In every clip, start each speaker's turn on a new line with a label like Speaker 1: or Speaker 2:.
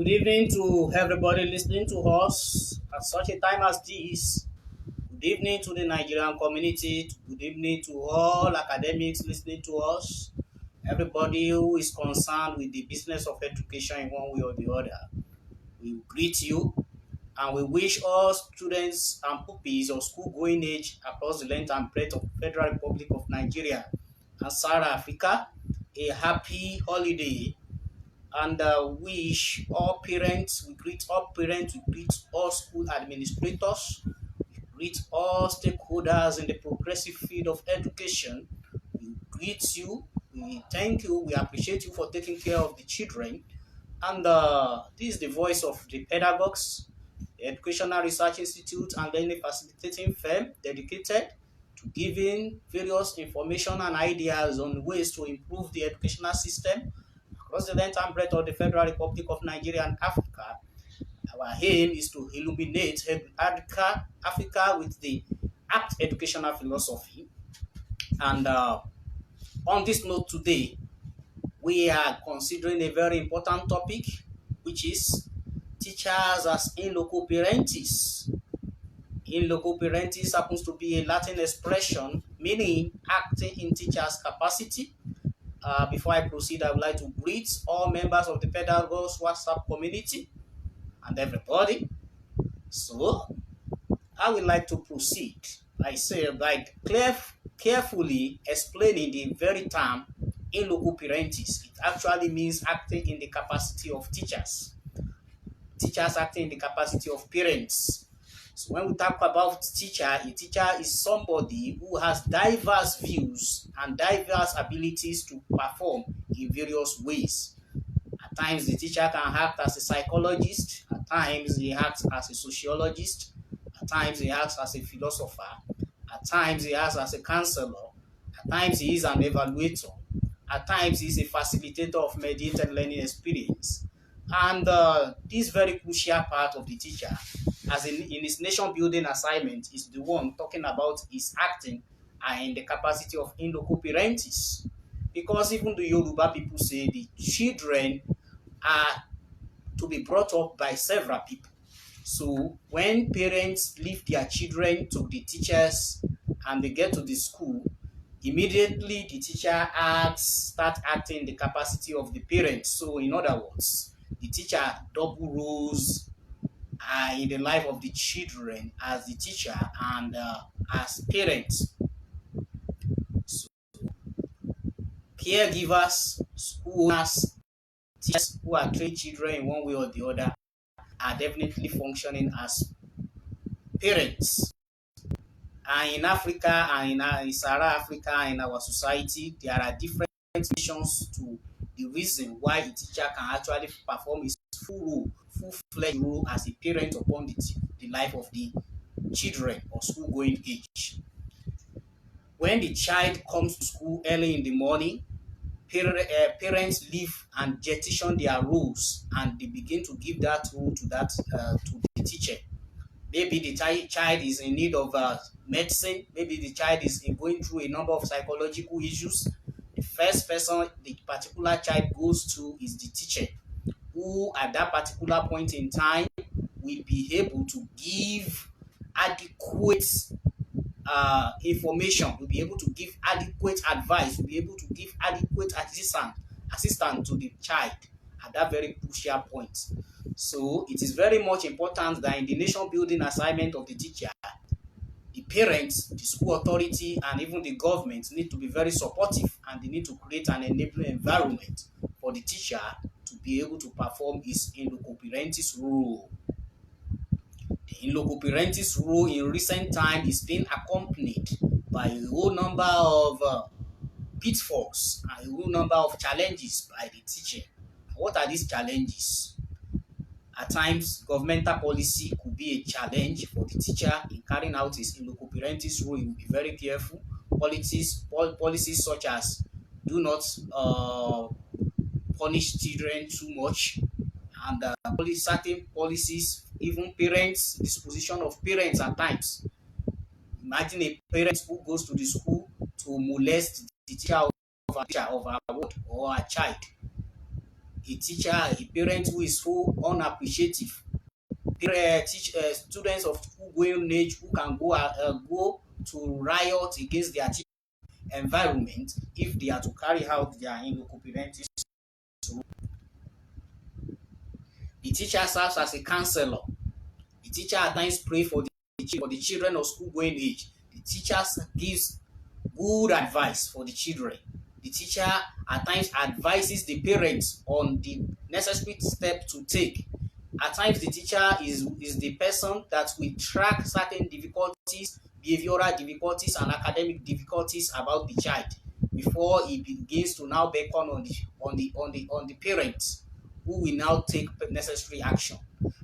Speaker 1: Good evening to everybody listening to us at such a time as this. Good evening to the Nigerian community. Good evening to all academics listening to us. Everybody who is concerned with the business of education in one way or the other. We greet you and we wish all students and pupils of school going age across the length and breadth of the Federal Republic of Nigeria and South Africa a happy holiday and we greet all parents, we greet all school administrators, we greet all stakeholders in the progressive field of education. We greet you, we thank you, we appreciate you for taking care of the children. And this is the voice of the pedagogues, the Educational Research Institute, and then facilitating firm dedicated to giving various information and ideas on ways to improve the educational system across the length and breadth of the Federal Republic of Nigeria and Africa. Our aim is to illuminate Africa with the apt educational philosophy. And on this note today, we are considering a very important topic, which is teachers as in loco parentis. In loco parentis happens to be a Latin expression meaning acting in teacher's capacity. Before I proceed, I would like to greet all members of the Pedagog's WhatsApp community and everybody. So, I would like to proceed, I say, by carefully explaining the very term in loco parentis. It actually means acting in the capacity of teachers. Teachers acting in the capacity of parents. So when we talk about teacher, a teacher is somebody who has diverse views and diverse abilities to perform in various ways. At times, the teacher can act as a psychologist. At times, he acts as a sociologist. At times, he acts as a philosopher. At times, he acts as a counselor. At times, he is an evaluator. At times, he is a facilitator of mediated learning experience. And this very crucial part of the teacher, as in his nation building assignment, is the one talking about his acting and in the capacity of in loco parentis. Because even the Yoruba people say the children are to be brought up by several people. So when parents leave their children to the teachers and they get to the school, immediately the teacher start acting in the capacity of the parents. So in other words, the teacher double roles in the life of the children as the teacher and as parents. So, caregivers, school owners, teachers who are trained children in one way or the other are definitely functioning as parents. And in Africa and in Sahara Africa, in our society, there are different reasons to the reason why a teacher can actually perform his full-fledged role as a parent upon the life of the children or school-going age. When the child comes to school early in the morning, parents leave and jettison their roles and they begin to give that role to the teacher. Maybe the child is in need of medicine. Maybe the child is going through a number of psychological issues. The first person the particular child goes to is the teacher, who at that particular point in time will be able to give adequate information, will be able to give adequate advice, will be able to give adequate assistance to the child at that very crucial point. So it is very much important that in the nation building assignment of the teacher, the parents, the school authority, and even the government need to be very supportive and they need to create an enabling environment for the teacher to be able to perform his in loco parentis role. The in loco parentis role in recent time is being accompanied by a whole number of pitfalls and a whole number of challenges by the teacher. What are these challenges? At times, governmental policy could be a challenge for the teacher in carrying out his in loco parentis role. He will be very careful. Policies such as do not punish children too much, and certain policies, even parents, disposition of parents at times. Imagine a parent who goes to the school to molest the teacher of a ward or a child. A parent who is so unappreciative. Students of school-going age who can go to riot against their environment if they are to carry out their in loco parentis. The teacher serves as a counselor. The teacher at times pray for the children of school-going age. The teacher gives good advice for the children. The teacher at times advises the parents on the necessary step to take. At times, the teacher is the person that will track certain difficulties, behavioral difficulties, and academic difficulties about the child before he begins to now beckon on the parents, who will now take necessary action.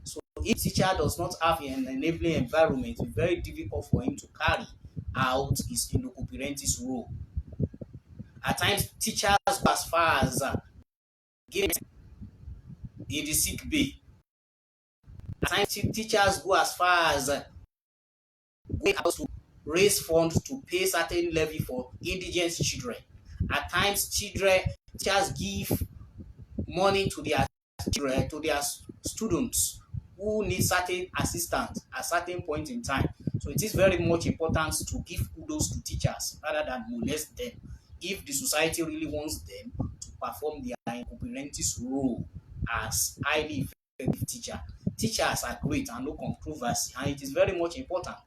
Speaker 1: So, if teacher does not have an enabling environment, it's very difficult for him to carry out his in loco parentis role. At times, teachers go as far as giving in the sick bay. At times, teachers go as far as going out to raise funds to pay certain levy for indigent children. At times, Teachers give money to their children, to their students who need certain assistance at certain point in time. So it is very much important to give kudos to teachers rather than molest them if the society really wants them to perform their parentis role as highly effective teacher. Teachers are great and no controversy, and it is very much important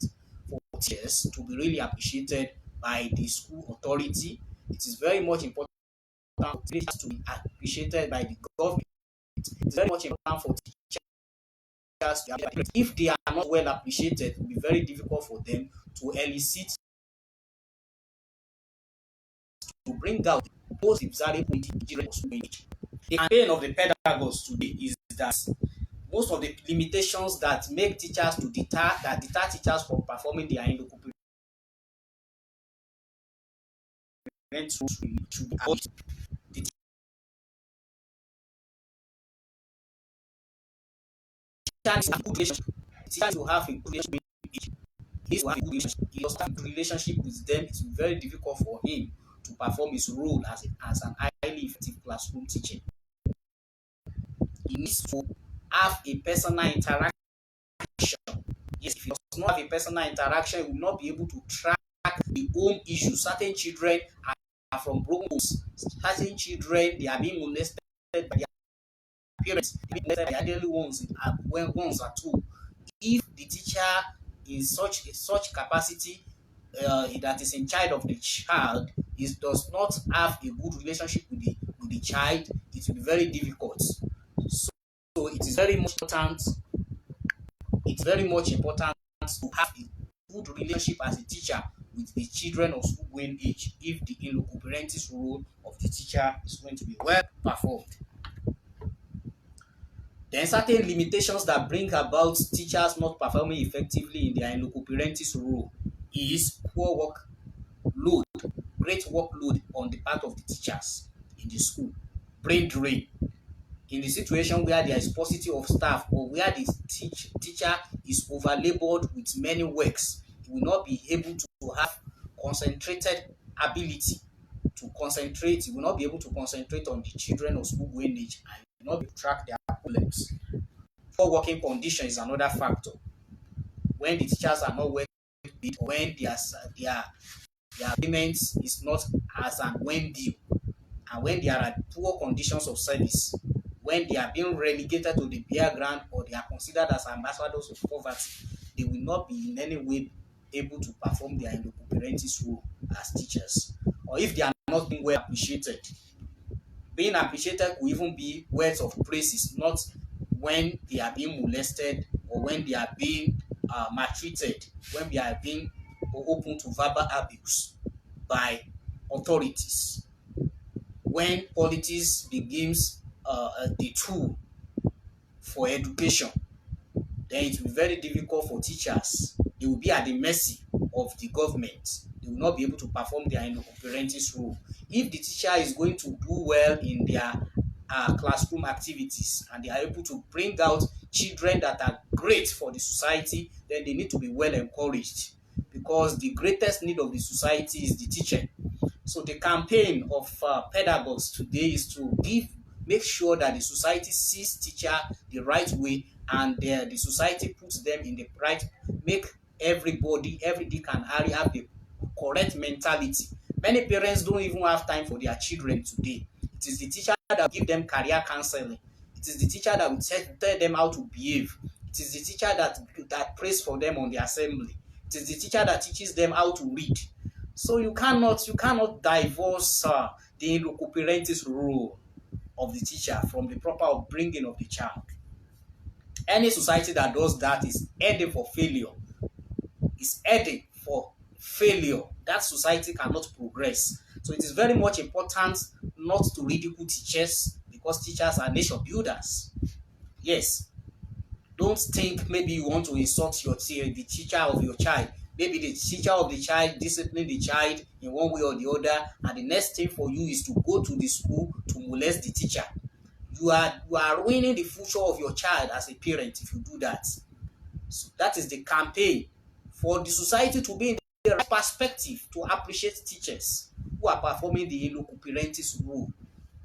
Speaker 1: for teachers to be really appreciated by the school authority. It is very much important for teachers to be appreciated by the government. It's very much important for teachers to be appreciated. If they are not well appreciated, it will be very difficult for them to elicit, to bring out the most desirable children of school age. The campaign of the pedagogues today is that most of the limitations that make teachers to deter teachers from performing their local parents should be avoided. The teacher needs to have a good relationship. The teacher needs to have a good relationship with each. He needs to have a good relationship. He does not have a good relationship with them. It's very difficult for him to perform his role as an highly effective classroom teacher. He needs to have a personal interaction. Yes, if he does not have a personal interaction, he will not be able to track the home issues. Certain children are from broken homes. Certain children, they are being molested by their parents. They are being molested by the elderly ones when ones are two. If the teacher is such capacity that is in charge of the child does not have a good relationship with the child, it will be very difficult. So it is very much important. It's very much important to have a good relationship as a teacher with the children of school going age if the in-loco parentis role of the teacher is going to be well performed. Then certain limitations that bring about teachers not performing effectively in their in-loco parentis role is poor work load, great workload on the part of the teachers in the school, brain drain. In the situation where there is paucity of staff or where the teacher is overlabored with many works, he will not be able to have concentrated ability to concentrate. He will not be able to concentrate on the children of school going age and he will not be able to track their problems. Poor working condition is another factor. When the teachers are not well paid or when their payments is not as and when due, and when there are poor conditions of service, when they are being relegated to the bare ground or they are considered as ambassadors of poverty, they will not be in any way able to perform their in-loco parentis role as teachers. Or if they are not being well appreciated, being appreciated could even be words of praises, not when they are being molested or when they are being maltreated, when they are being open to verbal abuse by authorities. When politics becomes the tool for education, then it will be very difficult for teachers. They will be at the mercy of the government. They will not be able to perform their parentis role. If the teacher is going to do well in their classroom activities and they are able to bring out children that are great for the society, then they need to be well encouraged because the greatest need of the society is the teacher. So the campaign of pedagogues today is to make sure that the society sees teacher the right way and the society puts them in the right, make everybody, every dick and Harry have the correct mentality. Many parents don't even have time for their children today. It is the teacher that will give them career counseling. It is the teacher that will tell them how to behave. It is the teacher that prays for them on the assembly. It is the teacher that teaches them how to read. So you cannot divorce the in-loco parentis role of the teacher from the proper upbringing of the child. Any society that does that is heading for failure. Is heading for failure. That society cannot progress. So it is very much important not to ridicule teachers because teachers are nation builders. Yes. Don't think maybe you want to insult the teacher of your child. Maybe the teacher of the child discipline the child in one way or the other, and the next thing for you is to go to the school to molest the teacher. You are ruining the future of your child as a parent if you do that. So that is the campaign for the society to be in the right perspective to appreciate teachers who are performing the in-loco parentis role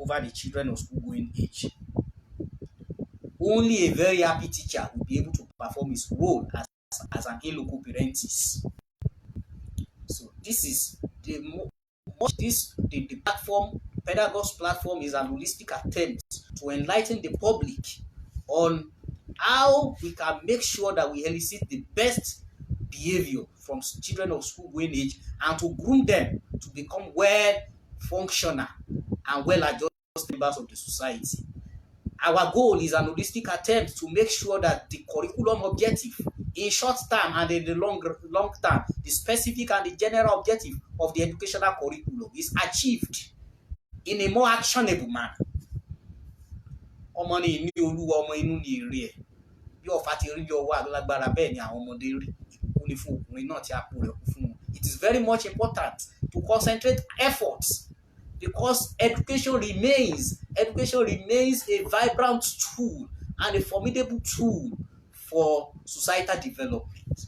Speaker 1: over the children of school going age. Only a very happy teacher will be able to perform his role as an Loco Parentis. So this is the platform, Pedagog's platform is an holistic attempt to enlighten the public on how we can make sure that we elicit the best behavior from children of school going age and to groom them to become well functional and well adjusted members of the society. Our goal is an holistic attempt to make sure that the curriculum objective in short term and in the long term, the specific and the general objective of the educational curriculum is achieved in a more actionable manner. Ọmọ ní ní olúwa ọmọ inú ní èrè ẹ̀. Bí ọ̀fà ti rí ọwọ́ alágbára bẹ́ẹ̀ ni àwọn ọmọdé rí. Ìkú ni fún ọkùnrin náà tí a kú rẹ̀ kú fún wọn. It is very much important to concentrate efforts because education remains a vibrant tool and a formidable tool for societal development.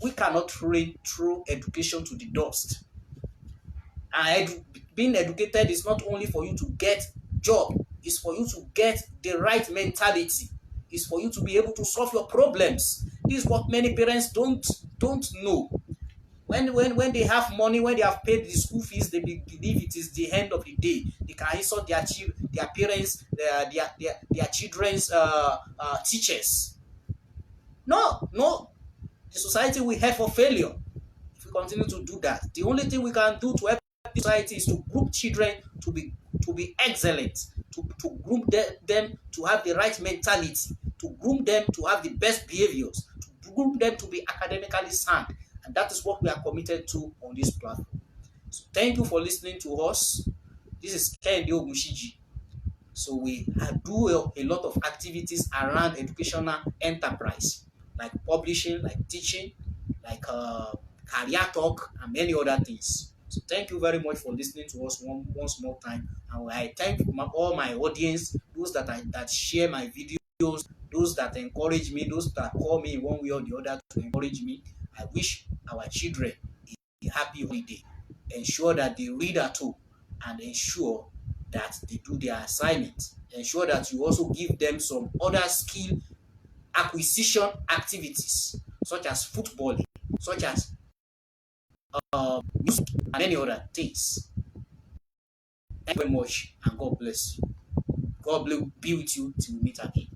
Speaker 1: We cannot throw education to the dust. And being educated is not only for you to get job, it's for you to get the right mentality. It's for you to be able to solve your problems. This is what many parents don't know. When they have money, when they have paid the school fees, they believe it is the end of the day. They can insult their parents, their children's teachers. No, the society will head for failure if we continue to do that. The only thing we can do to help the society is to group children to be excellent, to groom them to have the right mentality, to groom them to have the best behaviors, to groom them to be academically sound. And that is what we are committed to on this platform. So thank you for listening to us. This is Kehinde Ogunshiji. So we do a lot of activities around educational enterprise, like publishing, like teaching, like career talk, and many other things. So thank you very much for listening to us once more time. And I thank all my audience, those that share my videos, those that encourage me, those that call me in one way or the other to encourage me. I wish our children a happy holiday. Ensure that they read at home and ensure that they do their assignments. Ensure that you also give them some other skill acquisition activities such as footballing, such as music and any other things. Thank you very much and God bless you. God be with you till we meet again.